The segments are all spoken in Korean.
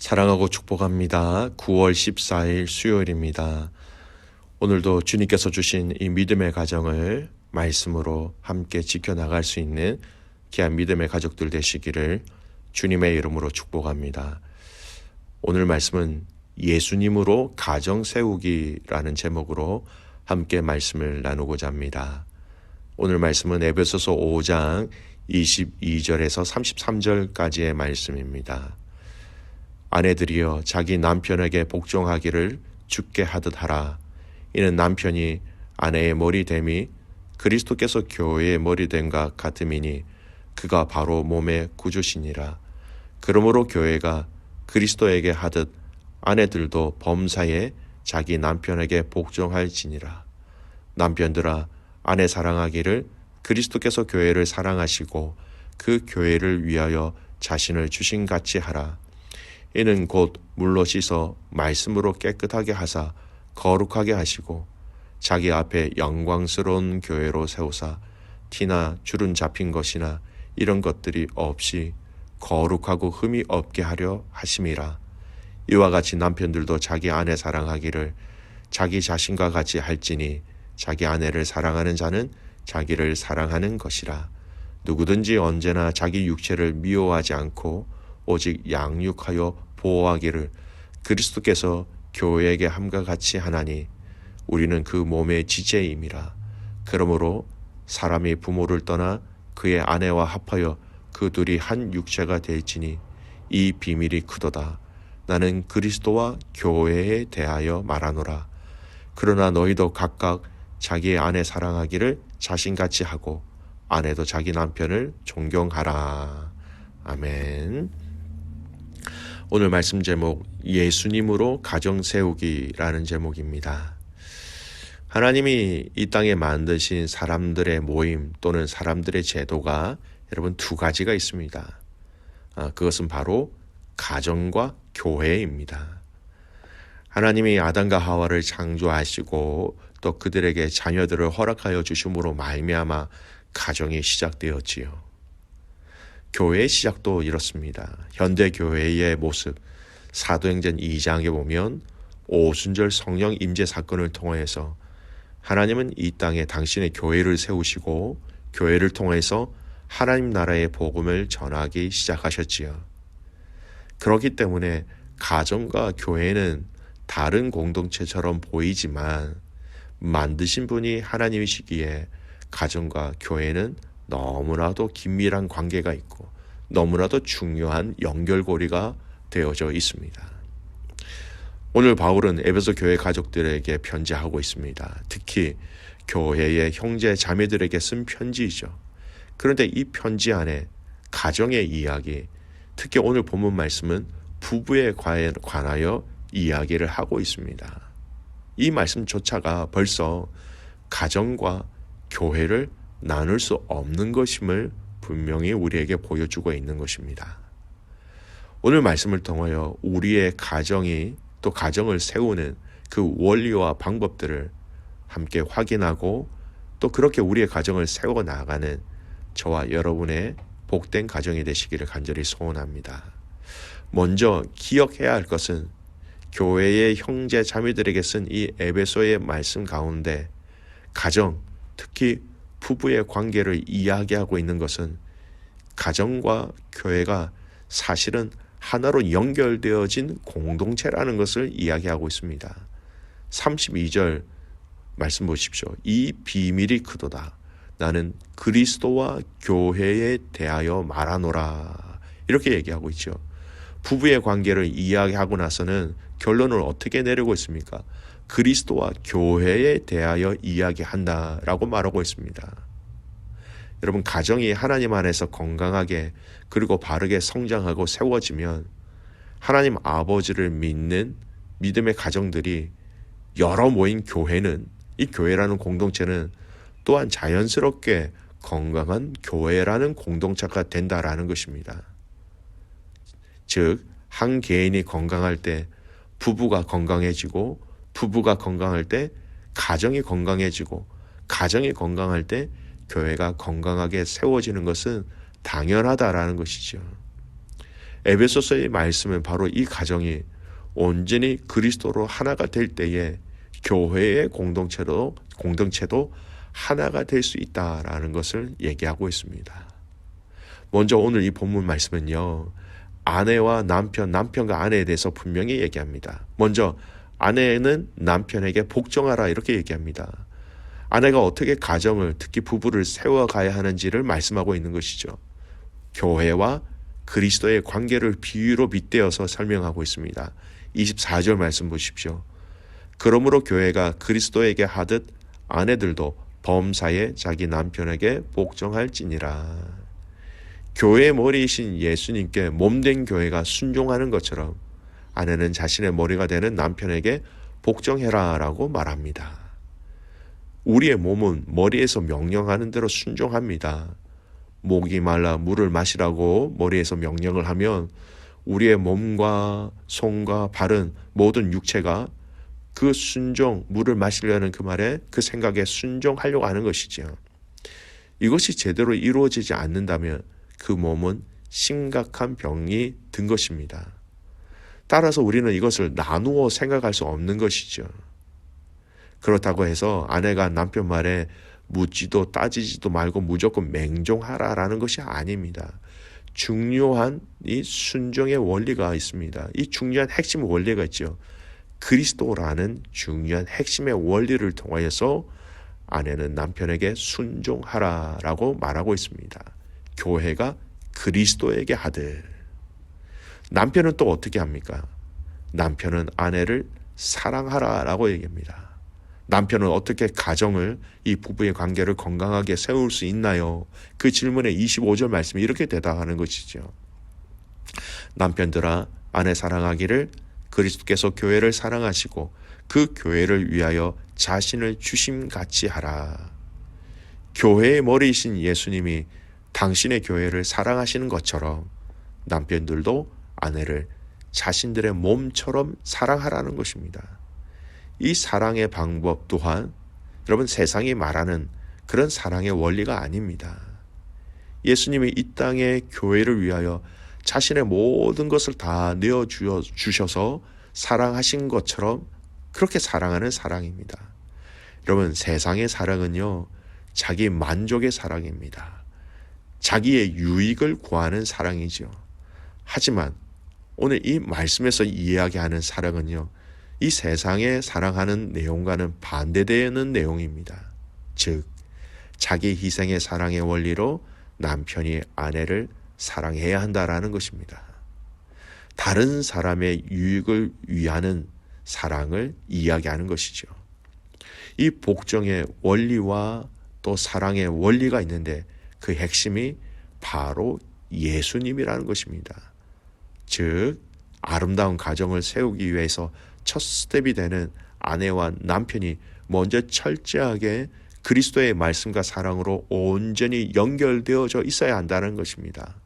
사랑하고 축복합니다. 9월 14일 수요일입니다. 오늘도 주님께서 주신 이 믿음의 가정을 말씀으로 함께 지켜나갈 수 있는 귀한 믿음의 가족들 되시기를 주님의 이름으로 축복합니다. 오늘 말씀은 예수님으로 가정 세우기라는 제목으로 함께 말씀을 나누고자 합니다. 오늘 말씀은 에베소서 5장 22절에서 33절까지의 말씀입니다. 아내들이여 자기 남편에게 복종하기를 주께 하듯 하라. 이는 남편이 아내의 머리됨이 그리스도께서 교회의 머리됨과 같음이니 그가 바로 몸의 구주시니라. 그러므로 교회가 그리스도에게 하듯 아내들도 범사에 자기 남편에게 복종할지니라. 남편들아 아내 사랑하기를 그리스도께서 교회를 사랑하시고 그 교회를 위하여 자신을 주신같이 하라. 이는 곧 물로 씻어 말씀으로 깨끗하게 하사 거룩하게 하시고 자기 앞에 영광스러운 교회로 세우사 티나 주름 잡힌 것이나 이런 것들이 없이 거룩하고 흠이 없게 하려 하심이라. 이와 같이 남편들도 자기 아내 사랑하기를 자기 자신과 같이 할지니 자기 아내를 사랑하는 자는 자기를 사랑하는 것이라. 누구든지 언제나 자기 육체를 미워하지 않고 오직 양육하여 보호하기를 그리스도께서 교회에게 함과 같이 하나니 우리는 그 몸의 지체임이라. 그러므로 사람이 부모를 떠나 그의 아내와 합하여 그 둘이 한 육체가 될지니 이 비밀이 크도다. 나는 그리스도와 교회에 대하여 말하노라. 그러나 너희도 각각 자기의 아내 사랑하기를 자신같이 하고 아내도 자기 남편을 존경하라. 아멘. 오늘 말씀 제목 예수님으로 가정 세우기라는 제목입니다. 하나님이 이 땅에 만드신 사람들의 모임 또는 사람들의 제도가 여러분 두 가지가 있습니다. 그것은 바로 가정과 교회입니다. 하나님이 아담과 하와를 창조하시고 또 그들에게 자녀들을 허락하여 주심으로 말미암아 가정이 시작되었지요. 교회의 시작도 이렇습니다. 현대 교회의 모습, 사도행전 2장에 보면 오순절 성령 임재 사건을 통해서 하나님은 이 땅에 당신의 교회를 세우시고 교회를 통해서 하나님 나라의 복음을 전하기 시작하셨지요. 그렇기 때문에 가정과 교회는 다른 공동체처럼 보이지만 만드신 분이 하나님이시기에 가정과 교회는 너무나도 긴밀한 관계가 있고 너무나도 중요한 연결고리가 되어져 있습니다. 오늘 바울은 에베소 교회 가족들에게 편지하고 있습니다. 특히 교회의 형제 자매들에게 쓴 편지이죠. 그런데 이 편지 안에 가정의 이야기, 특히 오늘 본문 말씀은 부부에 관하여 이야기를 하고 있습니다. 이 말씀조차가 벌써 가정과 교회를 나눌 수 없는 것임을 분명히 우리에게 보여주고 있는 것입니다. 오늘 말씀을 통하여 우리의 가정이 또 가정을 세우는 그 원리와 방법들을 함께 확인하고 또 그렇게 우리의 가정을 세워나가는 저와 여러분의 복된 가정이 되시기를 간절히 소원합니다. 먼저 기억해야 할 것은 교회의 형제 자매들에게 쓴 이 에베소의 말씀 가운데 가정, 특히 부부의 관계를 이야기하고 있는 것은 가정과 교회가 사실은 하나로 연결되어진 공동체라는 것을 이야기하고 있습니다. 32절 말씀 보십시오. 이 비밀이 크도다. 나는 그리스도와 교회에 대하여 말하노라. 이렇게 얘기하고 있죠. 부부의 관계를 이야기하고 나서는 결론을 어떻게 내리고 있습니까? 그리스도와 교회에 대하여 이야기한다라고 말하고 있습니다. 여러분, 가정이 하나님 안에서 건강하게 그리고 바르게 성장하고 세워지면 하나님 아버지를 믿는 믿음의 가정들이 여러 모인 교회는, 이 교회라는 공동체는 또한 자연스럽게 건강한 교회라는 공동체가 된다라는 것입니다. 즉, 한 개인이 건강할 때 부부가 건강해지고 부부가 건강할 때 가정이 건강해지고 가정이 건강할 때 교회가 건강하게 세워지는 것은 당연하다라는 것이죠. 에베소서의 말씀은 바로 이 가정이 온전히 그리스도로 하나가 될 때에 교회의 공동체도 하나가 될 수 있다라는 것을 얘기하고 있습니다. 먼저 오늘 이 본문 말씀은요, 아내와 남편, 남편과 아내에 대해서 분명히 얘기합니다. 먼저 아내는 남편에게 복종하라 이렇게 얘기합니다. 아내가 어떻게 가정을, 특히 부부를 세워가야 하는지를 말씀하고 있는 것이죠. 교회와 그리스도의 관계를 비유로 빗대어서 설명하고 있습니다. 24절 말씀 보십시오. 그러므로 교회가 그리스도에게 하듯 아내들도 범사에 자기 남편에게 복종할지니라. 교회의 머리이신 예수님께 몸된 교회가 순종하는 것처럼 아내는 자신의 머리가 되는 남편에게 복종해라 라고 말합니다. 우리의 몸은 머리에서 명령하는 대로 순종합니다. 목이 말라 물을 마시라고 머리에서 명령을 하면 우리의 몸과 손과 발은 모든 육체가 그 순종, 물을 마시려는 그 말에 그 생각에 순종하려고 하는 것이죠. 이것이 제대로 이루어지지 않는다면 그 몸은 심각한 병이 든 것입니다. 따라서 우리는 이것을 나누어 생각할 수 없는 것이죠. 그렇다고 해서 아내가 남편 말에 묻지도 따지지도 말고 무조건 맹종하라라는 것이 아닙니다. 중요한 이 순종의 원리가 있습니다. 이 중요한 핵심 원리가 있죠. 그리스도라는 중요한 핵심의 원리를 통하여서 아내는 남편에게 순종하라라고 말하고 있습니다. 교회가 그리스도에게 하듯. 남편은 또 어떻게 합니까? 남편은 아내를 사랑하라라고 얘기합니다. 남편은 어떻게 가정을, 이 부부의 관계를 건강하게 세울 수 있나요? 그 질문에 25절 말씀이 이렇게 대답하는 것이죠. 남편들아, 아내 사랑하기를 그리스도께서 교회를 사랑하시고 그 교회를 위하여 자신을 주심같이 하라. 교회의 머리이신 예수님이 당신의 교회를 사랑하시는 것처럼 남편들도 아내를 자신들의 몸처럼 사랑하라는 것입니다. 이 사랑의 방법 또한 여러분 세상이 말하는 그런 사랑의 원리가 아닙니다. 예수님이 이 땅에 교회를 위하여 자신의 모든 것을 다 내어주셔서 사랑하신 것처럼 그렇게 사랑하는 사랑입니다. 여러분 세상의 사랑은요, 자기 만족의 사랑입니다. 자기의 유익을 구하는 사랑이죠. 하지만 오늘 이 말씀에서 이야기하는 사랑은요, 이 세상에 사랑하는 내용과는 반대되는 내용입니다. 즉, 자기 희생의 사랑의 원리로 남편이 아내를 사랑해야 한다라는 것입니다. 다른 사람의 유익을 위하는 사랑을 이야기하는 것이죠. 이 복종의 원리와 또 사랑의 원리가 있는데 그 핵심이 바로 예수님이라는 것입니다. 즉, 아름다운 가정을 세우기 위해서 첫 스텝이 되는 아내와 남편이 먼저 철저하게 그리스도의 말씀과 사랑으로 온전히 연결되어져 있어야 한다는 것입니다.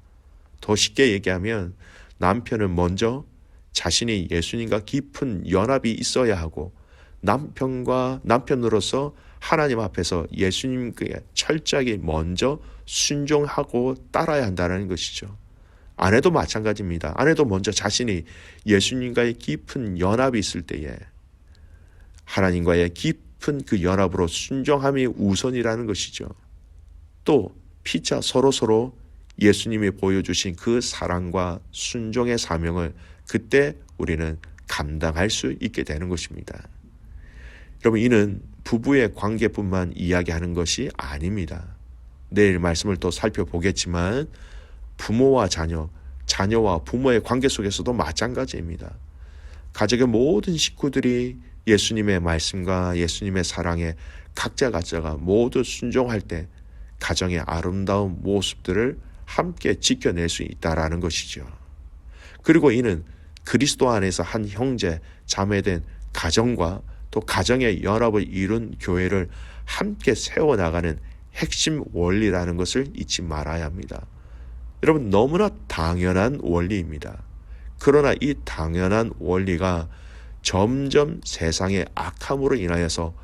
더 쉽게 얘기하면 남편은 먼저 자신이 예수님과 깊은 연합이 있어야 하고 남편으로서 하나님 앞에서 예수님께 철저하게 먼저 순종하고 따라야 한다는 것이죠. 아내도 마찬가지입니다. 아내도 먼저 자신이 예수님과의 깊은 연합이 있을 때에 하나님과의 깊은 그 연합으로 순종함이 우선이라는 것이죠. 또 피차 서로 예수님이 보여주신 그 사랑과 순종의 사명을 그때 우리는 감당할 수 있게 되는 것입니다. 여러분, 이는 부부의 관계뿐만 이야기하는 것이 아닙니다. 내일 말씀을 또 살펴보겠지만 부모와 자녀, 자녀와 부모의 관계 속에서도 마찬가지입니다. 가족의 모든 식구들이 예수님의 말씀과 예수님의 사랑에 각자가 모두 순종할 때 가정의 아름다운 모습들을 함께 지켜낼 수 있다라는 것이죠. 그리고 이는 그리스도 안에서 한 형제, 자매된 가정과 또 가정의 연합을 이룬 교회를 함께 세워나가는 핵심 원리라는 것을 잊지 말아야 합니다. 여러분, 너무나 당연한 원리입니다. 그러나 이 당연한 원리가 점점 세상의 악함으로 인하여서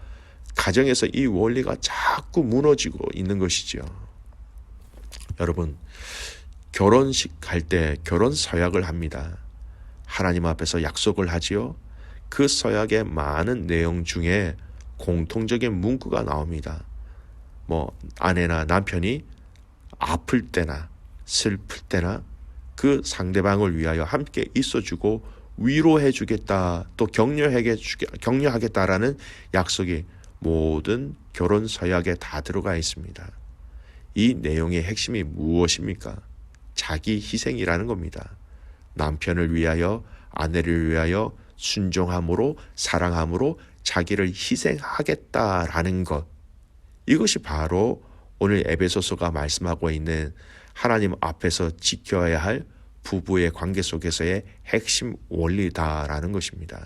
가정에서 이 원리가 자꾸 무너지고 있는 것이죠. 여러분, 결혼식 갈 때 결혼 서약을 합니다. 하나님 앞에서 약속을 하지요. 그 서약의 많은 내용 중에 공통적인 문구가 나옵니다. 아내나 남편이 아플 때나 슬플 때나 그 상대방을 위하여 함께 있어주고 위로해주겠다, 또 격려하겠다라는 약속이 모든 결혼 서약에 다 들어가 있습니다. 이 내용의 핵심이 무엇입니까? 자기 희생이라는 겁니다. 남편을 위하여, 아내를 위하여 순종함으로, 사랑함으로 자기를 희생하겠다라는 것, 이것이 바로 오늘 에베소서가 말씀하고 있는 하나님 앞에서 지켜야 할 부부의 관계 속에서의 핵심 원리다라는 것입니다.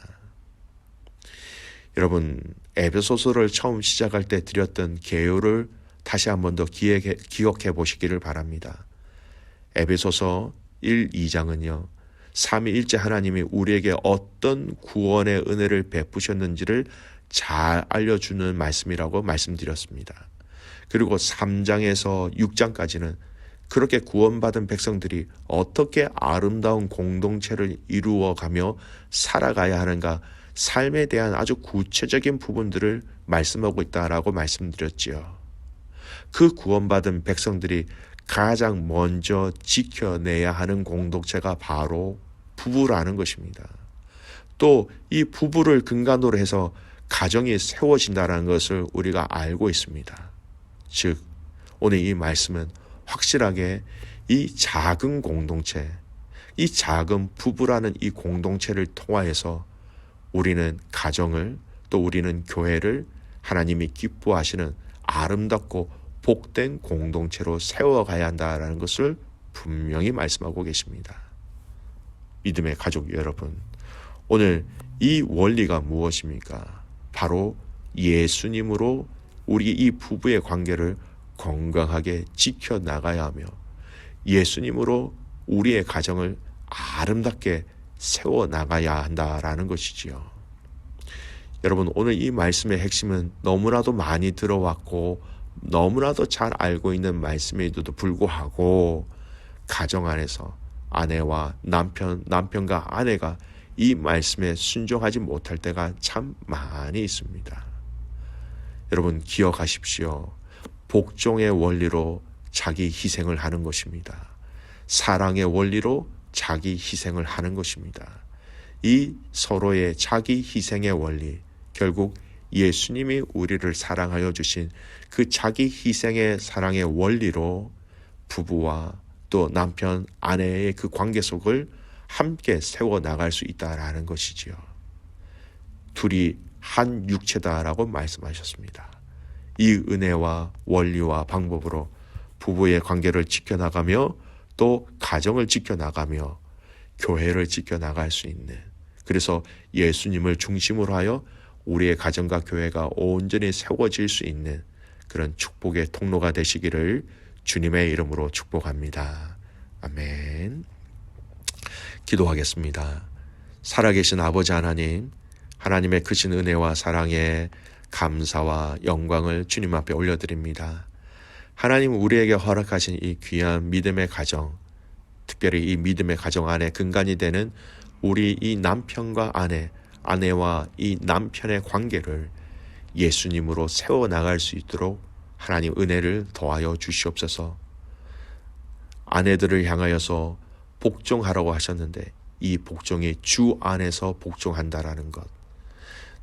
여러분, 에베소서를 처음 시작할 때 드렸던 개요를 다시 한 번 더 기억해 보시기를 바랍니다. 에베소서 1, 2장은요. 삼위일체 하나님이 우리에게 어떤 구원의 은혜를 베푸셨는지를 잘 알려주는 말씀이라고 말씀드렸습니다. 그리고 3장에서 6장까지는 그렇게 구원받은 백성들이 어떻게 아름다운 공동체를 이루어가며 살아가야 하는가, 삶에 대한 아주 구체적인 부분들을 말씀하고 있다라고 말씀드렸지요. 그 구원받은 백성들이 가장 먼저 지켜내야 하는 공동체가 바로 부부라는 것입니다. 또 이 부부를 근간으로 해서 가정이 세워진다는 것을 우리가 알고 있습니다. 즉, 오늘 이 말씀은 확실하게 이 작은 공동체, 이 작은 부부라는 이 공동체를 통하여서 우리는 가정을, 또 우리는 교회를 하나님이 기뻐하시는 아름답고 복된 공동체로 세워가야 한다는 것을 분명히 말씀하고 계십니다. 믿음의 가족 여러분, 오늘 이 원리가 무엇입니까? 바로 예수님으로 우리 이 부부의 관계를 건강하게 지켜나가야 하며 예수님으로 우리의 가정을 아름답게 세워나가야 한다라는 것이지요. 여러분, 오늘 이 말씀의 핵심은 너무나도 많이 들어왔고 너무나도 잘 알고 있는 말씀에도 불구하고 가정 안에서 아내와 남편과 아내가 이 말씀에 순종하지 못할 때가 참 많이 있습니다. 여러분, 기억하십시오. 복종의 원리로 자기 희생을 하는 것입니다. 사랑의 원리로 자기 희생을 하는 것입니다. 이 서로의 자기 희생의 원리, 결국 예수님이 우리를 사랑하여 주신 그 자기 희생의 사랑의 원리로 부부와 또 남편, 아내의 그 관계 속을 함께 세워나갈 수 있다라는 것이지요. 둘이 한 육체다라고 말씀하셨습니다. 이 은혜와 원리와 방법으로 부부의 관계를 지켜나가며 또 가정을 지켜나가며 교회를 지켜나갈 수 있는, 그래서 예수님을 중심으로 하여 우리의 가정과 교회가 온전히 세워질 수 있는 그런 축복의 통로가 되시기를 주님의 이름으로 축복합니다. 아멘. 기도하겠습니다. 살아계신 아버지 하나님, 하나님의 크신 은혜와 사랑에 감사와 영광을 주님 앞에 올려드립니다. 하나님, 우리에게 허락하신 이 귀한 믿음의 가정, 특별히 이 믿음의 가정 안에 근간이 되는 우리 이 남편과 아내와 이 남편의 관계를 예수님으로 세워나갈 수 있도록 하나님 은혜를 더하여 주시옵소서. 아내들을 향하여서 복종하라고 하셨는데 이 복종이 주 안에서 복종한다라는 것,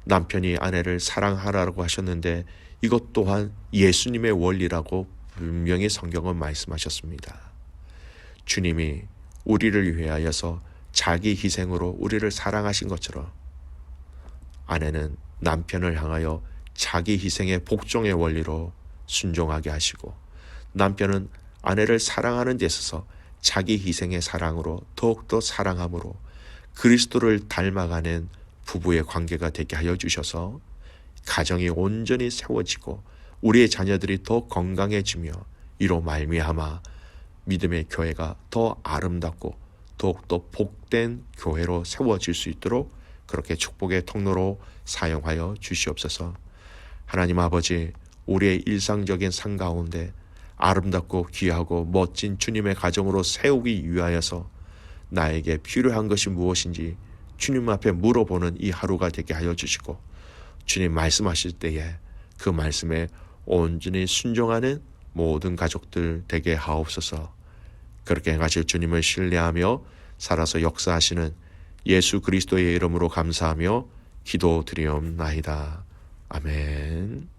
남편이 아내를 사랑하라고 하셨는데 이것 또한 예수님의 원리라고 분명히 성경은 말씀하셨습니다. 주님이 우리를 위하여서 자기 희생으로 우리를 사랑하신 것처럼 아내는 남편을 향하여 자기 희생의 복종의 원리로 순종하게 하시고, 남편은 아내를 사랑하는 데 있어서 자기 희생의 사랑으로 더욱더 사랑함으로 그리스도를 닮아가는 부부의 관계가 되게 하여 주셔서 가정이 온전히 세워지고 우리의 자녀들이 더 건강해지며 이로 말미암아 믿음의 교회가 더 아름답고 더욱더 복된 교회로 세워질 수 있도록 그렇게 축복의 통로로 사용하여 주시옵소서. 하나님 아버지, 우리의 일상적인 삶 가운데 아름답고 귀하고 멋진 주님의 가정으로 세우기 위하여서 나에게 필요한 것이 무엇인지 주님 앞에 물어보는 이 하루가 되게 하여 주시고, 주님 말씀하실 때에 그 말씀에 온전히 순종하는 모든 가족들 되게 하옵소서. 그렇게 행하실 주님을 신뢰하며 살아서 역사하시는 예수 그리스도의 이름으로 감사하며 기도드리옵나이다. 아멘.